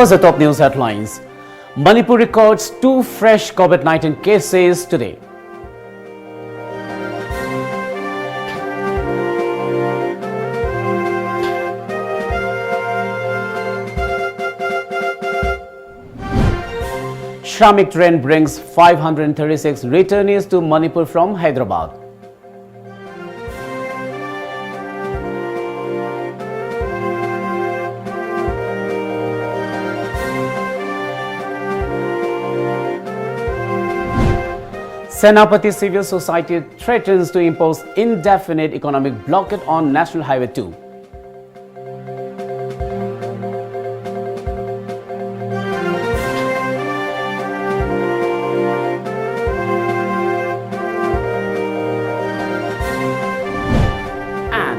First, the top news headlines. Manipur records 2 fresh COVID-19 cases today. Shramik train brings 536 returnees to Manipur from Hyderabad. Senapati Civil Society threatens to impose indefinite economic blockade on National Highway 2. And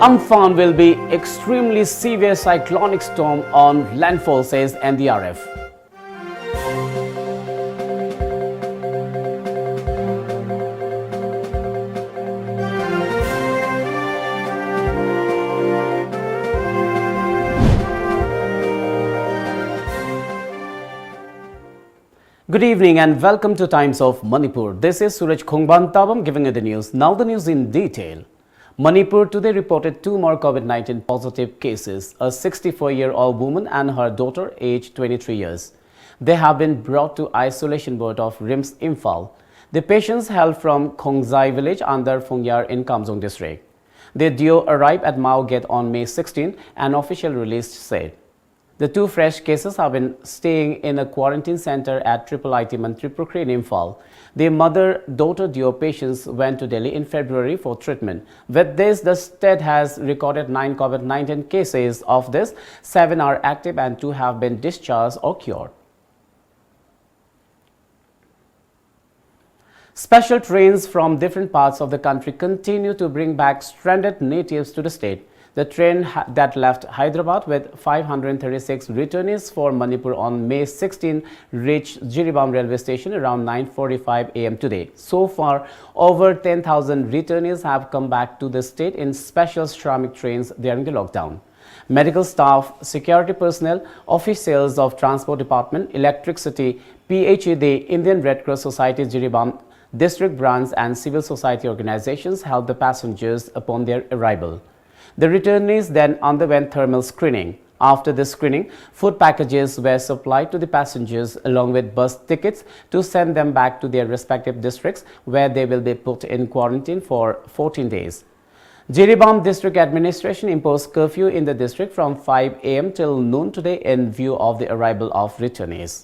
Amphan will be extremely severe cyclonic storm on landfall, says NDRF. Good evening and welcome to Times of Manipur. This is SURAJ giving you the news. Now the news in detail. Manipur today reported 2 more COVID-19 positive cases, a 64-year-old woman and her daughter aged 23 years. They have been brought to isolation ward of RIMS Imphal. The patients hail from Khongzai village under Phongyar in Kamjong district. Their duo arrived at Mao Gate on May 16, an official release said. The 2 fresh cases have been staying in a quarantine center at IIIT Manipuri in Imphal. The mother-daughter duo patients went to Delhi in February for treatment. With this, the state has recorded 9 COVID-19 cases. Of this, 7 are active and 2 have been discharged or cured. Special trains from different parts of the country continue to bring back stranded natives to the state. The train that left Hyderabad with 536 returnees for Manipur on May 16 reached Jiribam railway station around 9:45 a.m. today. So far, over 10,000 returnees have come back to the state in special Shramik trains during the lockdown. Medical staff, security personnel, officials of Transport Department, Electricity, PHED, Indian Red Cross Society Jiribam district branch and civil society organizations helped the passengers upon their arrival. The returnees then underwent thermal screening. After the screening, food packages were supplied to the passengers along with bus tickets to send them back to their respective districts where they will be put in quarantine for 14 days. Jiribam District Administration imposed curfew in the district from 5 a.m. till noon today in view of the arrival of returnees.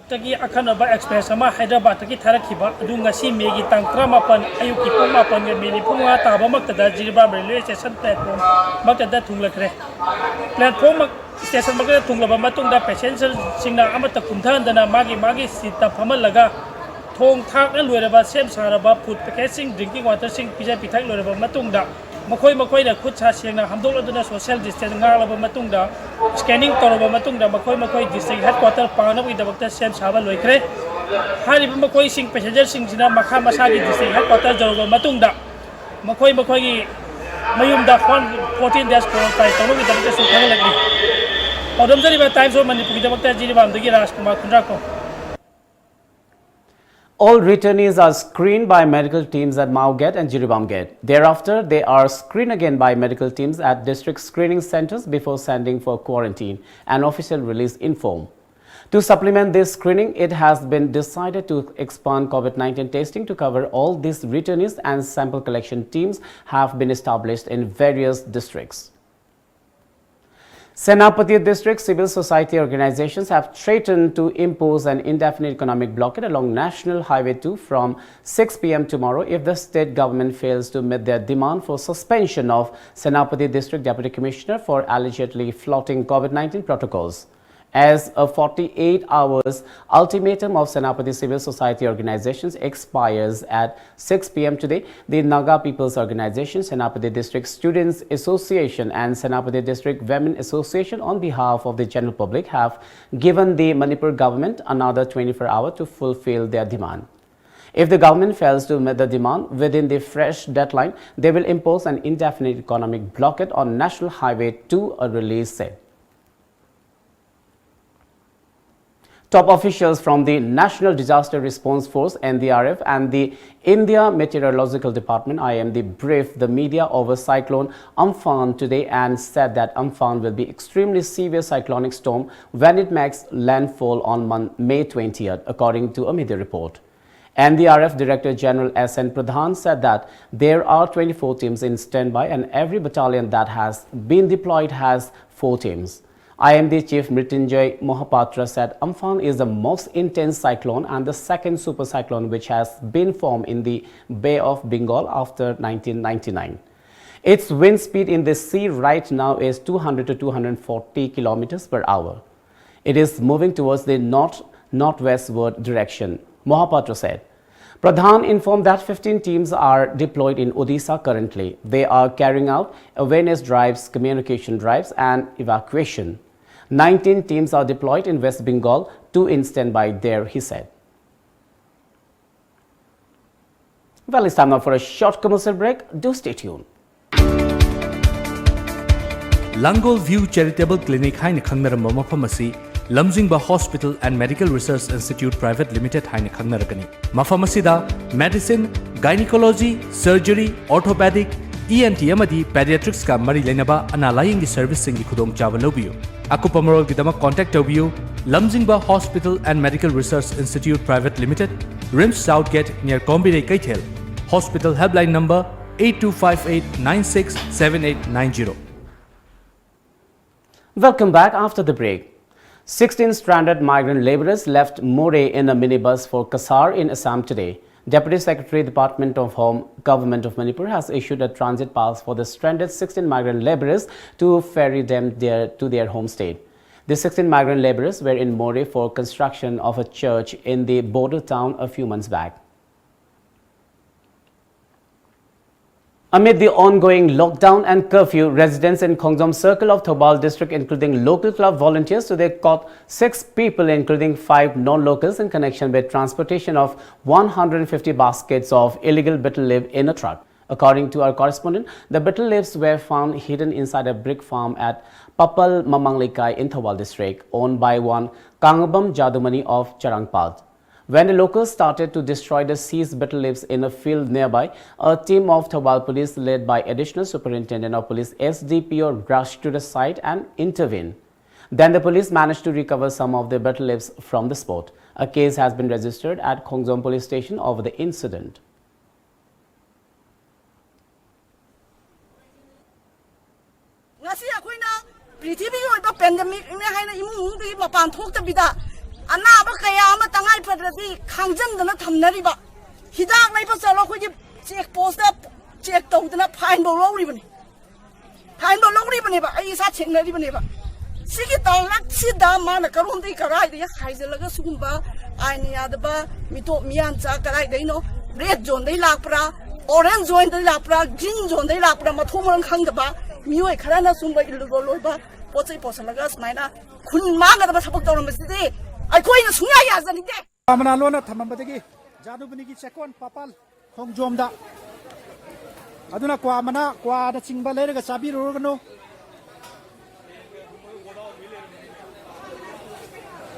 Tagi akanaba express ama Hyderabad tagi tharakiba adunga si megi tangtra mapan ayuki pung mapan ge mili punga taba maktada Jiribam railway station platform maktada thunglakre platform station maktada thunglaba matungda passenger singna amata kumthandana magi sita phamalaga thong thak na loiraba sem saraba food packaging drinking water sing pizza pithak loiraba matungda makoi da khut sa siangna hamdol aduna social distance ngalaba matungda scanning toraba matungda makoi district headquarter paana wi dabakta sem saba loikre hariba makoi sing passenger sing sina makha masagi district headquarter jorba matungda makoi gi mayumda 14 days quarantine tono wi dabakta su thangalagni odam jari Times of Manipur dabakta Jiribam dagi Rajkumar Kundrako. All returnees are screened by medical teams at Mao Gate and Jiribam Gate. Thereafter, they are screened again by medical teams at district screening centers before sending for quarantine, an official release informed. To supplement this screening, it has been decided to expand COVID-19 testing to cover all these returnees, and sample collection teams have been established in various districts. Senapati district civil society organizations have threatened to impose an indefinite economic blockade along National Highway 2 from 6 p.m. tomorrow if the state government fails to meet their demand for suspension of Senapati district deputy commissioner for allegedly flouting COVID-19 protocols. As a 48 hours ultimatum of Senapati civil society organizations expires at 6 p.m. today, the Naga People's Organization, Senapati District Students Association and Senapati District Women Association on behalf of the general public have given the Manipur government another 24 hours to fulfill their demand. If the government fails to meet the demand within the fresh deadline, they will impose an indefinite economic blockade on National Highway 2, a release said. Top officials from the National Disaster Response Force (NDRF) and the India Meteorological Department (IMD) briefed the media over cyclone Amphan today and said that Amphan will be extremely severe cyclonic storm when it makes landfall on May 20th, according to a media report. NDRF Director General S.N. Pradhan said that there are 24 teams in standby and every battalion that has been deployed has 4 teams. IMD Chief Mrityunjay Mohapatra said Amphan is the most intense cyclone and the second super cyclone which has been formed in the Bay of Bengal after 1999. Its wind speed in the sea right now is 200 to 240 kilometers per hour. It is moving towards the north-northwestward direction, Mohapatra said. Pradhan informed that 15 teams are deployed in Odisha currently. They are carrying out awareness drives, communication drives and evacuation. 19 teams are deployed in West Bengal, 2 in standby there, he said. Well, it's time now for a short commercial break. Do stay tuned. Langol View Charitable Clinic haina khangnaram mafamasi Lamjingba Hospital and Medical Research Institute Private Limited haina khangnarakani. Mafamasida medicine, gynecology, surgery, orthopedic, ENT amadi pediatrics ka mari lenaba analaying service singi khudong chawal lobiyo. Akupa marol gidama contact tobiyo Lamjingba Hospital and Medical Research Institute Private Limited, RIMS Southgate near Kombinay Kaithel. Hospital helpline number 8258967890. Welcome back after the break. 16 stranded migrant laborers left Moreh in a minibus for Kasar in Assam today. Deputy Secretary, Department of Home, Government of Manipur has issued a transit pass for the stranded 16 migrant laborers to ferry them to their home state. The 16 migrant laborers were in Moreh for construction of a church in the border town a few months back. Amid the ongoing lockdown and curfew, residents in Khongjom Circle of Thobal district, including local club volunteers, today caught 6 people, including 5 non-locals, in connection with transportation of 150 baskets of illegal betel leaf in a truck. According to our correspondent, the betel leaves were found hidden inside a brick farm at Papal Mamanglekai in Thobal district, owned by one Kangabam Jadumani of Charangpad. When the locals started to destroy the seized betel leaves in a field nearby, a team of Thobal police led by Additional Superintendent of Police SDPO rushed to the site and intervened. Then the police managed to recover some of the betel leaves from the spot. A case has been registered at Khongjom Police Station over the incident. Anaba kaya ama tangai padradi khangjan dana thamnari ba hidak lai pa chalo khoi check post da check to dana fine bo lori bani ba ai sa check nari bani ba sigi talak sida mana karum dei karai de khaijalaga sugumba ai ya da ba mito mian cha karai dei no red zone dei lakpra orange zone dei lakpra green zone dei lakpra mathumang khang da ba mioi kharana sumba ilgo loi ba pochai posalaga smaina khun ma ga da sabak tawram basi I go in a swaya as an idea. Amanalona Tamambagi, Jadubini Chakon, Papal, Hong Jomda. Aduna Quamana, Quada Chingbalega, Sabi Rogano.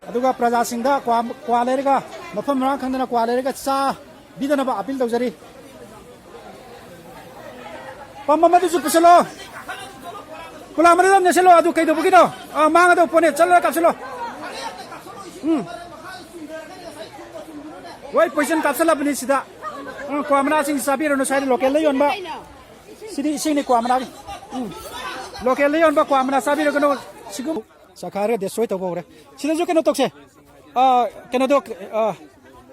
Aduga Prazasinga, Qualerga, Mapamarak and Qualerga, Sa, Bidanaba, Abildozari. Pamamadu Supasolo. Pulamada Naselo, Aducato Bugino, Mangado Pone, Chala Capsolo. Why position capsula benisida? Quamana sing Sabir no side local leon ba? City sing Quamana. Local leon ba Quamana Sabir no Sigu Sakara destroy the water. Silazo cannot talk say. Cannot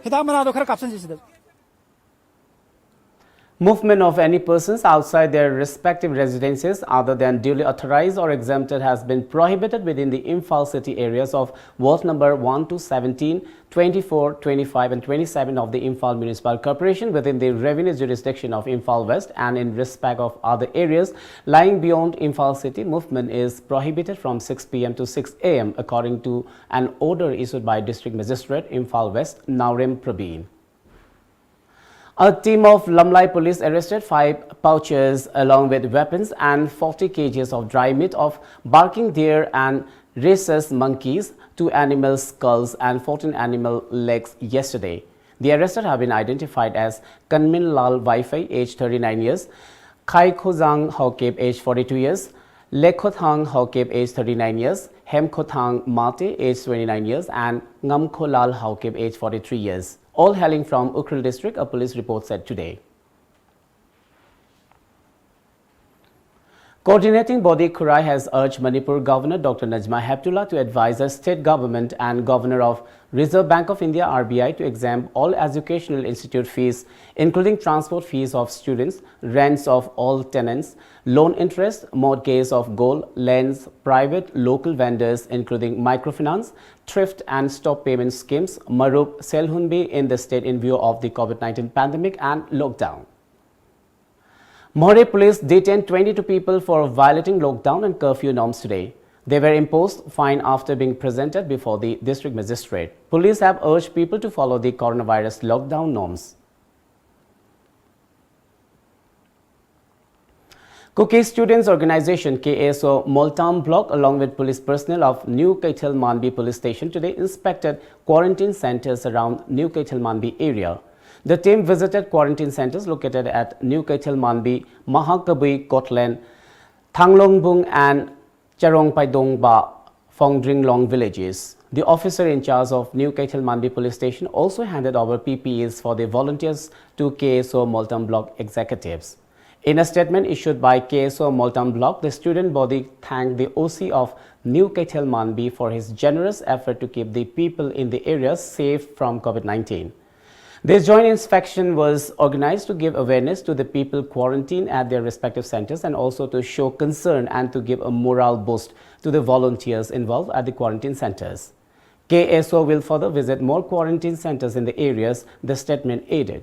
Hidamana do capsule. Movement of any persons outside their respective residences other than duly authorized or exempted has been prohibited within the Imphal city areas of ward number 1 to 17, 24, 25 and 27 of the Imphal Municipal Corporation within the revenue jurisdiction of Imphal West, and in respect of other areas lying beyond Imphal city, movement is prohibited from 6 p.m. to 6 a.m. according to an order issued by District Magistrate Imphal West, Naurem Prabeen. A team of Lamlai police arrested 5 pouches along with weapons and 40 kgs of dry meat of barking deer and rhesus monkeys 2 animal skulls and 14 animal legs yesterday. The arrested have been identified as Kanmin Lal Waifai, aged 39 years, Khai Khozang Hokep, aged 42 years, Lekhothang Hokep, aged 39 years, Hemkhothang Mate, aged 29 years, and Ngamkholal Hokep, aged 43 years. All hailing from Ukhrul district, a police report said today. Coordinating body Kurai has urged Manipur Governor Dr. Najma Heptullah to advise the state government and Governor of Reserve Bank of India (RBI) to exempt all educational institute fees, including transport fees of students, rents of all tenants, loan interest, mortgage of gold, lands, private local vendors, including microfinance, thrift and stop payment schemes, Marup Selhunbi in the state in view of the COVID-19 pandemic and lockdown. More police detained 22 people for violating lockdown and curfew norms today. They were imposed fine after being presented before the district magistrate. Police have urged people to follow the coronavirus lockdown norms. Cookie Students Organization KSO Multam Block along with police personnel of New Kaithal Manbi Police Station today inspected quarantine centers around New Kaithal Manbi area. The team visited quarantine centers located at New Kaithal Manbi, Mahakabui, Kotlen, Thanglongbung and Charongpaidongba, Phongdringlong villages. The officer in charge of New Kaithal Manbi Police Station also handed over PPEs for the volunteers to KSO Multam Block executives. In a statement issued by KSO Multam Block, the student body thanked the OC of New Kaithal Manbi for his generous effort to keep the people in the area safe from COVID-19. This joint inspection was organized to give awareness to the people quarantined at their respective centers and also to show concern and to give a morale boost to the volunteers involved at the quarantine centers. KSO will further visit more quarantine centers in the areas, the statement added.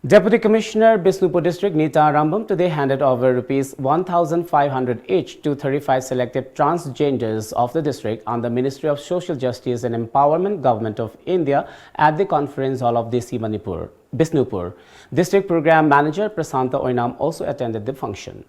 Deputy Commissioner Bisnupur District Nita Rambam today handed over Rs 1,500 each to 35 selected transgenders of the district on the Ministry of Social Justice and Empowerment Government of India at the conference hall of DC Manipur, Bisnupur. District Program Manager Prasanta Oinam also attended the function.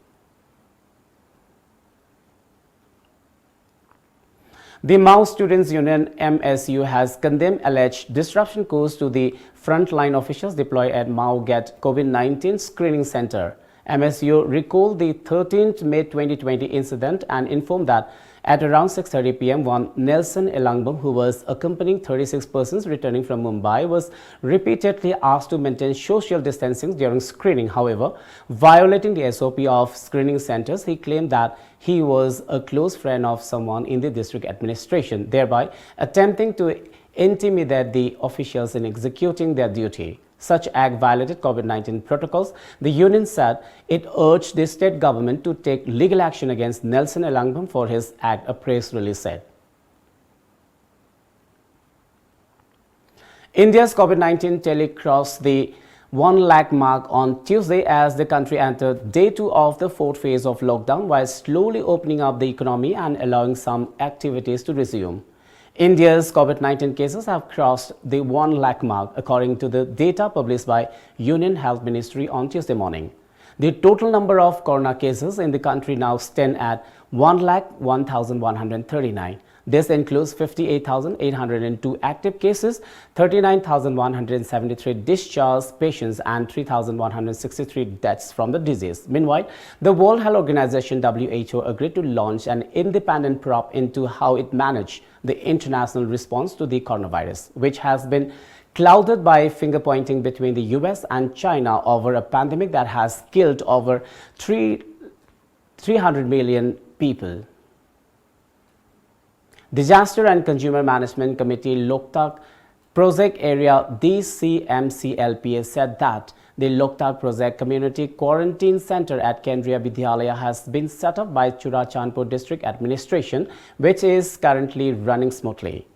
The Mao Students Union MSU has condemned alleged disruption caused to the frontline officials deployed at Mao Get COVID-19 Screening Center. MSU recalled the 13th May 2020 incident and informed that at around 6:30 p.m. one Nelson Elangbam, who was accompanying 36 persons returning from Mumbai, was repeatedly asked to maintain social distancing during screening. However, violating the SOP of screening centers, he claimed that he was a close friend of someone in the district administration, thereby attempting to intimidate the officials in executing their duty. Such act violated COVID-19 protocols. The union said it urged the state government to take legal action against Nelson Elangbam for his act, a press release said. India's COVID-19 tally crossed the 1 lakh mark on Tuesday as the country entered day 2 of the 4th phase of lockdown while slowly opening up the economy and allowing some activities to resume. India's COVID-19 cases have crossed the 1 lakh mark according to the data published by Union Health Ministry on Tuesday morning. The total number of corona cases in the country now stand at 1,01,139. This includes 58,802 active cases, 39,173 discharged patients and 3,163 deaths from the disease. Meanwhile, the World Health Organization WHO agreed to launch an independent probe into how it managed the international response to the coronavirus, which has been clouded by finger-pointing between the US and China over a pandemic that has killed over 300 million people. Disaster and Consumer Management Committee Loktak Project Area DCMCLPA said that the Loktak Project Community Quarantine Center at Kendriya Vidyalaya has been set up by Churachandpur District Administration, which is currently running smoothly.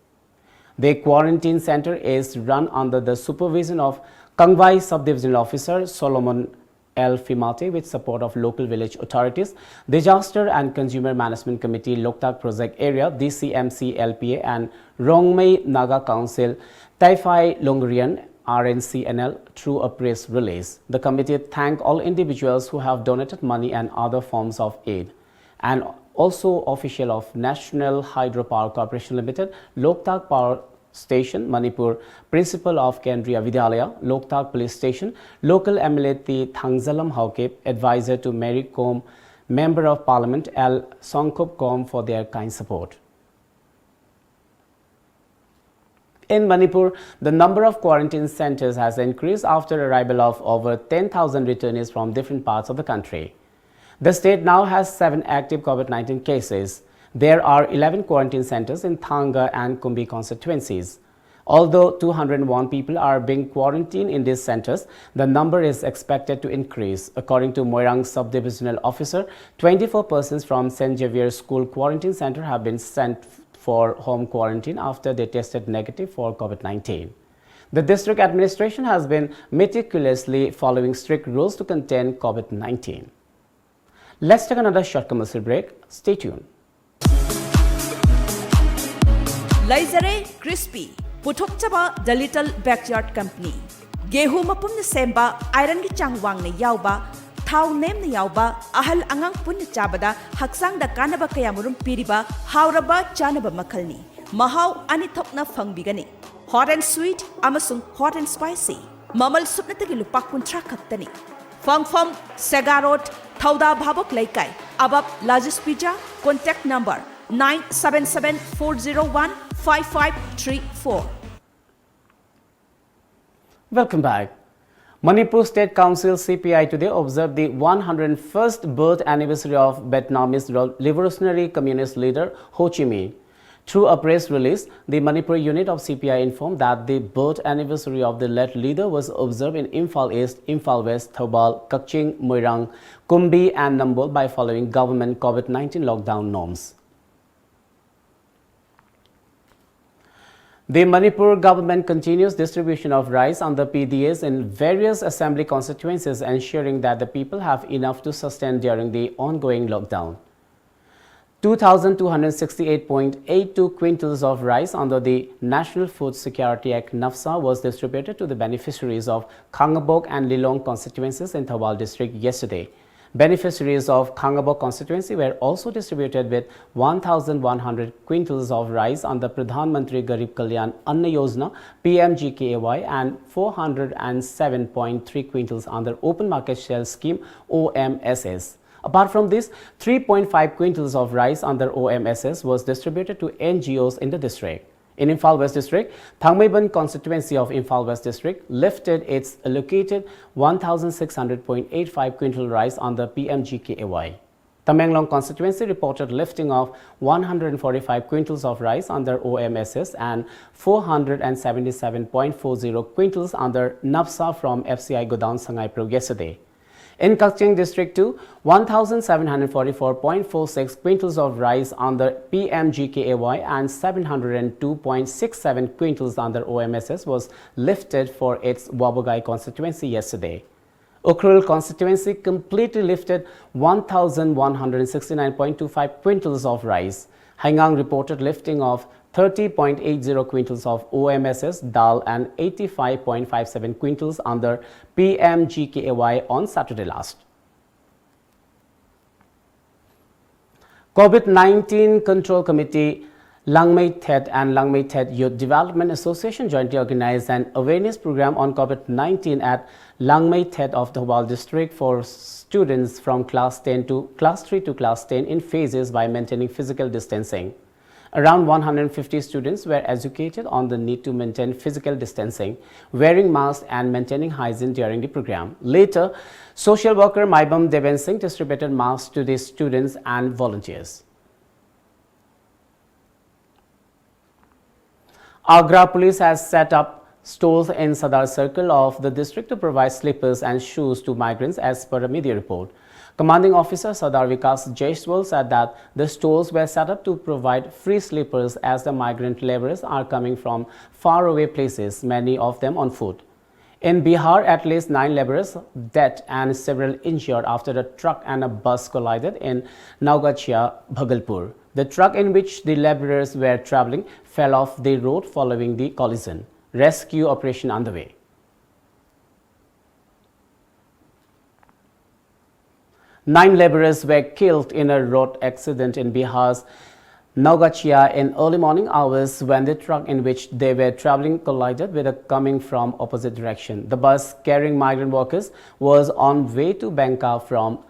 The quarantine center is run under the supervision of Kangwai Subdivisional Officer Solomon L. Fimate with support of local village authorities. Disaster and Consumer Management Committee Loktak Project Area DCMCLPA and Rongmei Naga Council Taifai Longrian RNCNL through a press release. The committee thanked all individuals who have donated money and other forms of aid and also official of National Hydropower Corporation Limited, Loktak Power Station, Manipur, Principal of Kendriya Vidyalaya, Loktak Police Station, local MLA T. Thangzalam Haukip, Advisor to Mary Kom, Member of Parliament L. Songkop Kom for their kind support. In Manipur, the number of quarantine centers has increased after arrival of over 10,000 returnees from different parts of the country. The state now has 7 active COVID-19 cases. There are 11 quarantine centers in Thanga and Kumbi constituencies. Although 201 people are being quarantined in these centers, the number is expected to increase. According to Moirang Sub-Divisional Officer, 24 persons from St. Xavier's School Quarantine Center have been sent for home quarantine after they tested negative for COVID-19. The district administration has been meticulously following strict rules to contain COVID-19. Let's take another short commercial break. Stay tuned. Laizare Crispy Puthokchaba The Little Backyard Company Gehu mapum na semba iron gi changwang na yauba thau nem na yauba ahal angang punna chabada haksang da kanaba kayamurum piriba hauraba chanaba makhalni mahau ani thopna fangbigani hot and sweet amasung hot and spicy mamal supna tagi lupak kuntra khattani fangfam sagarot thauda bhabok laikai abab largest pizza contact number 977-401-5534. Welcome back. Manipur State Council CPI today observed the 101st birth anniversary of Vietnamese revolutionary communist leader Ho Chi Minh. Through a press release, the Manipur unit of CPI informed that the birth anniversary of the late leader was observed in Imphal East, Imphal West, Thoubal, Kaching, Moirang, Kumbi and Nambol by following government COVID-19 lockdown norms. The Manipur government continues distribution of rice under PDAs in various assembly constituencies, ensuring that the people have enough to sustain during the ongoing lockdown. 2,268.82 quintals of rice under the National Food Security Act NAFSA was distributed to the beneficiaries of Khangabok and Lilong constituencies in Thoubal district yesterday. Beneficiaries of Khangabok constituency were also distributed with 1,100 quintals of rice under Pradhan Mantri Garib Kalyan Anna Yojana PMGKAY and 407.3 quintals under Open Market Shell Scheme OMSS. Apart from this, 3.5 quintals of rice under OMSS was distributed to NGOs in the district. In Imphal West District, Thangmaiban constituency of Imphal West District lifted its allocated 1,600.85 quintal rice under PMGKAY. Tamenglong constituency reported lifting of 145 quintals of rice under OMSS and 477.40 quintals under NAFSA from FCI Godown Sangai Pro yesterday. In Kaching District 2, 1,744.46 quintals of rice under PMGKAY and 702.67 quintals under OMSS was lifted for its Wabogai constituency yesterday. Ukhrul constituency completely lifted 1,169.25 quintals of rice. Haingang reported lifting of 30.80 quintals of OMSS, dal and 85.57 quintals under PMGKAY on Saturday last. COVID-19 Control Committee, Langmei Thet and Langmei Thet Youth Development Association jointly organized an awareness program on COVID-19 at Langmei Thet of the Thoubal district for students from class 3 to class 10 in phases by maintaining physical distancing. Around 150 students were educated on the need to maintain physical distancing, wearing masks and maintaining hygiene during the program. Later, social worker Maibam Deven Singh distributed masks to the students and volunteers. Agra Police has set up stores in Sadar Circle of the district to provide slippers and shoes to migrants as per a media report. Commanding Officer Sardar Vikas Jaiswal said that the stores were set up to provide free slippers as the migrant laborers are coming from faraway places, many of them on foot. In Bihar, at least 9 laborers dead and several injured after a truck and a bus collided in Naugachia, Bhagalpur. The truck in which the laborers were traveling fell off the road following the collision. Rescue operation underway. 9 laborers were killed in a road accident in Bihar's Naugachia in early morning hours when the truck in which they were traveling collided with a coming from opposite direction. The bus carrying migrant workers was on way to Banka from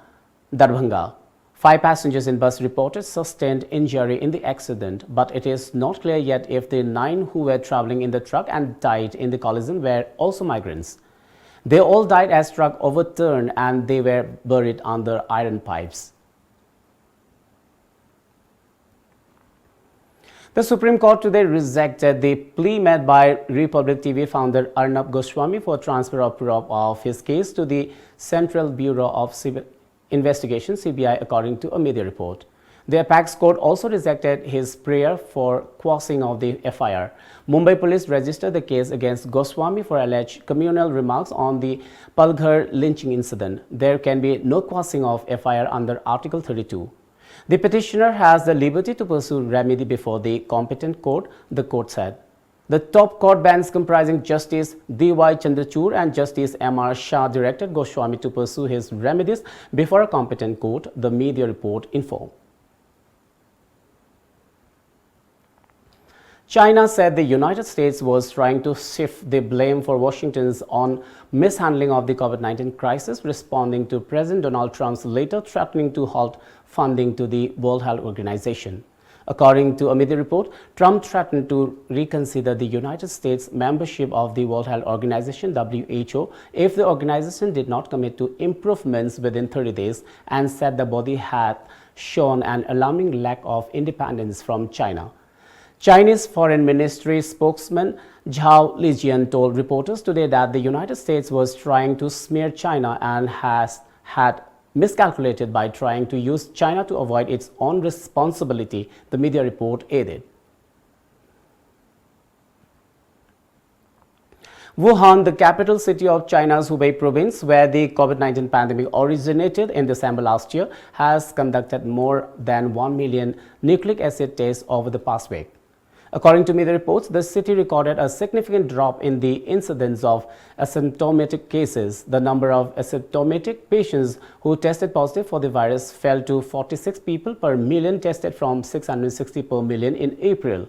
Darbhanga. 5 passengers in bus reported sustained injury in the accident, but it is not clear yet if the 9 who were traveling in the truck and died in the collision were also migrants. They all died as truck overturned and they were buried under iron pipes. The Supreme Court today rejected the plea made by Republic TV founder Arnab Goswami for transfer of proof of his case to the Central Bureau of Civil Investigation (CBI), according to a media report. The apex court also rejected his prayer for quashing of the FIR. Mumbai police registered the case against Goswami for alleged communal remarks on the Palghar lynching incident. There can be no quashing of FIR under Article 32. The petitioner has the liberty to pursue remedy before the competent court, the court said. The top court bench comprising Justice D.Y. Chandrachud and Justice M.R. Shah directed Goswami to pursue his remedies before a competent court, the media report informed. China said the United States was trying to shift the blame for Washington's on mishandling of the COVID-19 crisis, responding to President Donald Trump's later threatening to halt funding to the World Health Organization. According to a media report, Trump threatened to reconsider the United States membership of the World Health Organization (WHO) if the organization did not commit to improvements within 30 days, and said the body had shown an alarming lack of independence from China. Chinese Foreign Ministry spokesman Zhao Lijian told reporters today that the United States was trying to smear China and had miscalculated by trying to use China to avoid its own responsibility, the media report added. Wuhan, the capital city of China's Hubei province, where the COVID-19 pandemic originated in December last year, has conducted more than 1 million nucleic acid tests over the past week. According to media reports, the city recorded a significant drop in the incidence of asymptomatic cases. The number of asymptomatic patients who tested positive for the virus fell to 46 people per million tested from 660 per million in April.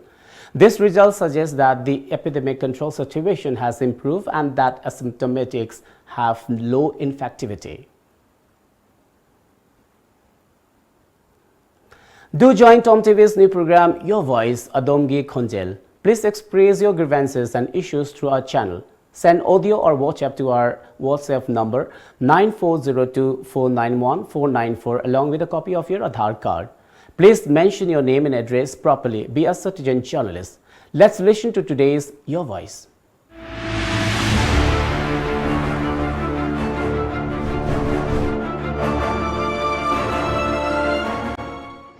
This result suggests that the epidemic control situation has improved and that asymptomatics have low infectivity. Do join TOMTV's new program, Your Voice, Adomgi Khonjel. Please express your grievances and issues through our channel. Send audio or WhatsApp to our WhatsApp number 9402-491-494 along with a copy of your Aadhaar card. Please mention your name and address properly. Be a citizen journalist. Let's listen to today's Your Voice.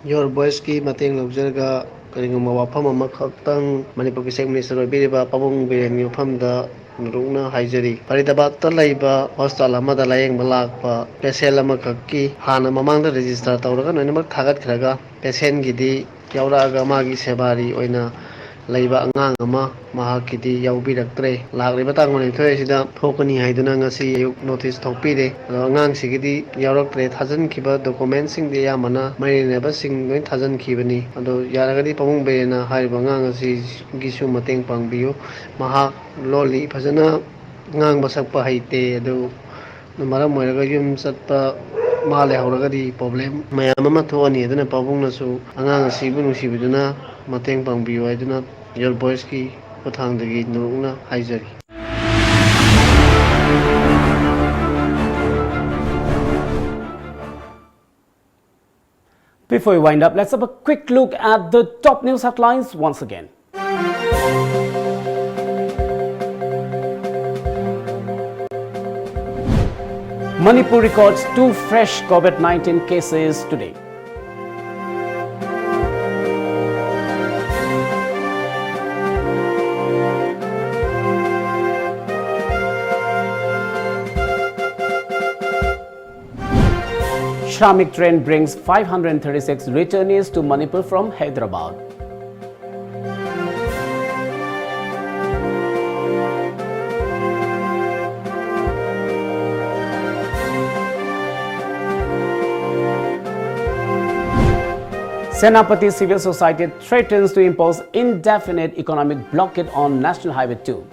Your voice ki mating lobjarga karinguma wafam ama khaktang Manipur ki Chief Minister oibiriba Pabung Biremi wafamda nurungna haijari Faridabad ta laiba hostel amada layeng balakpa patient ama khakki hana mamangda register tawraga noinamak thagat khraga patient gidi yauraga magi sebari oina laiba angang ama mahakidi yaubiraktre lagriba tangone thoisida thokani haiduna ngasi ayuk notice thokpire angang sigidi yauraktre thajan khiba documents sing de yamana marineba sing noi thajan khibani ado yaragadi pamung berena haiba ngang asi gisu mateng pangbiyo mahak loli phajana ngang basakpa haite ado maram moiraga yum satpa male hauragadi problem mayam ama thoani aduna pabungnasu angang asi bunu sibiduna mateng pangbiyo aduna Your voice ki pathangdagi nurungna haijari. Before we wind up, let's have a quick look at the top news headlines once again. Manipur records 2 fresh COVID-19 cases today. Shramik train brings 536 returnees to Manipur from Hyderabad. Senapati Civil Society threatens to impose indefinite economic blockade on National Highway 2.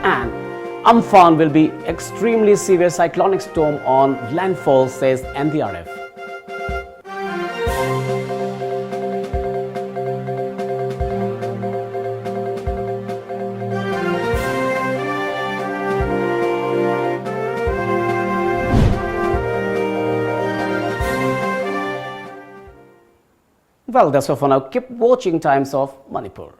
And Amphan will be extremely severe cyclonic storm on landfall, says NDRF. Well, that's all for now. Keep watching Times of Manipur.